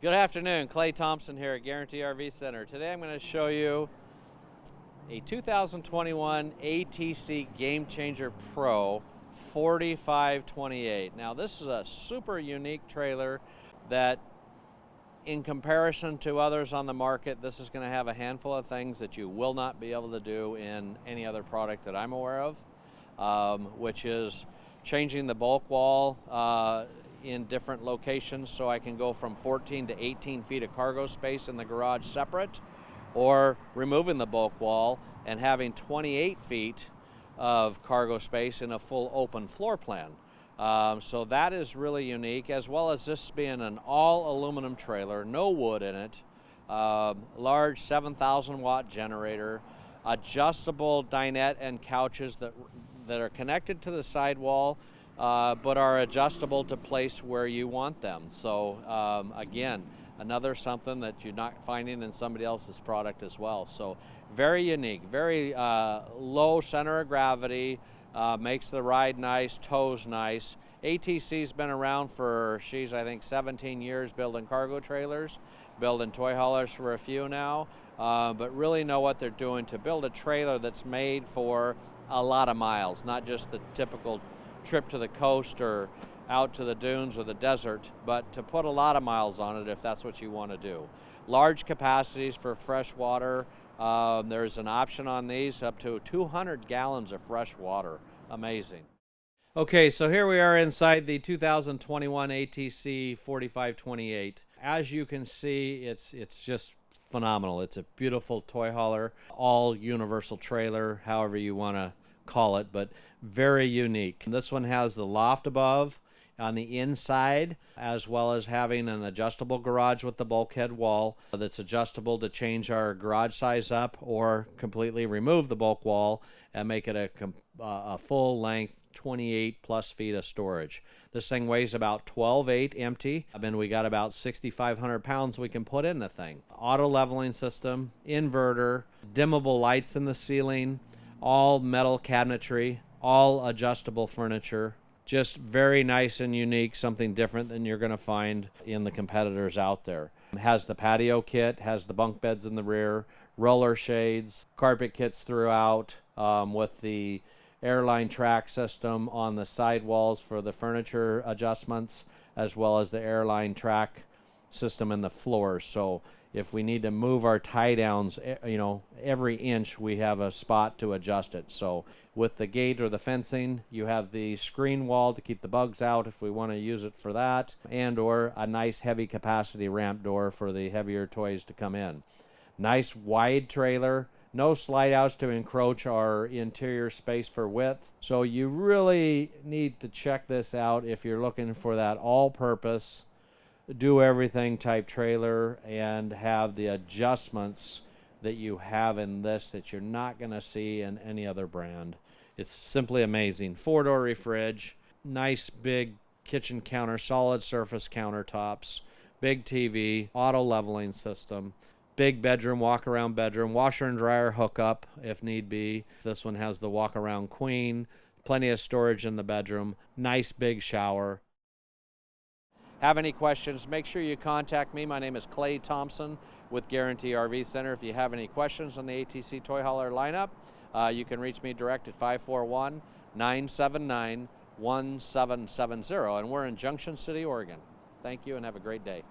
Good afternoon, Clay.Thompson here at Guaranty RV Center. Today I'm going to show you a 2021 ATC Game Changer Pro 4528. Now this is a super unique trailer that in comparison to others on the market, this is going to have a handful of things that you will not be able to do in any other product that I'm aware of, which is changing the bulk wall in different locations, so I can go from 14 to 18 feet of cargo space in the garage separate, or removing the bulk wall and having 28 feet of cargo space in a full open floor plan. So that is really unique, as well as this being an all aluminum trailer, no wood in it, large 7,000 watt generator, adjustable dinette and couches that are connected to the sidewall, but are adjustable to place where you want them. So again, another something that you're not finding in somebody else's product as well. So very unique, very low center of gravity, makes the ride nice, tows nice. ATC's been around for, I think 17 years building cargo trailers, building toy haulers for a few now, but really know what they're doing to build a trailer that's made for a lot of miles, not just the typical trip to the coast or out to the dunes or the desert, but to put a lot of miles on it if that's what you want to do. Large capacities for fresh water. There's an option on these up to 200 gallons of fresh water. Amazing. Okay, so here we are inside the 2021 ATC 4528. As you can see, it's just phenomenal. It's a beautiful toy hauler, all universal trailer, however you want to call it, but very unique. This one has the loft above on the inside, as well as having an adjustable garage with the bulkhead wall that's adjustable to change our garage size up or completely remove the bulk wall and make it a full length 28 plus feet of storage. This thing weighs about 12.8 empty, and we got about 6,500 pounds we can put in the thing. Auto leveling system, inverter, dimmable lights in the ceiling, all metal cabinetry, all adjustable furniture. Just very nice and unique, something different than you're going to find in the competitors out there. It has the patio kit, has the bunk beds in the rear, roller shades, carpet kits throughout, with the airline track system on the side walls for the furniture adjustments, as well as the airline track system in the floors. So if we need to move our tie downs, every inch we have a spot to adjust it. So with the gate or the fencing, you have the screen wall to keep the bugs out if we want to use it for that, and or a nice heavy capacity ramp door for the heavier toys to come in. Nice wide trailer, no slide outs to encroach our interior space for width. So you really need to check this out if you're looking for that all-purpose do everything type trailer and have the adjustments that you have in this that you're not going to see in any other brand. It's simply amazing. 4-door refrig, nice big kitchen counter, solid surface countertops, big TV, auto leveling system, big bedroom, walk around bedroom, washer and dryer hookup if need be. This one has the walk around queen, plenty of storage in the bedroom, nice big shower. Have any questions, make sure you contact me. My name is Clay.Thompson with Guaranty RV Center. If you have any questions on the ATC Toy Hauler lineup, you can reach me direct at 541-979-1770. And we're in Junction City, Oregon. Thank you and have a great day.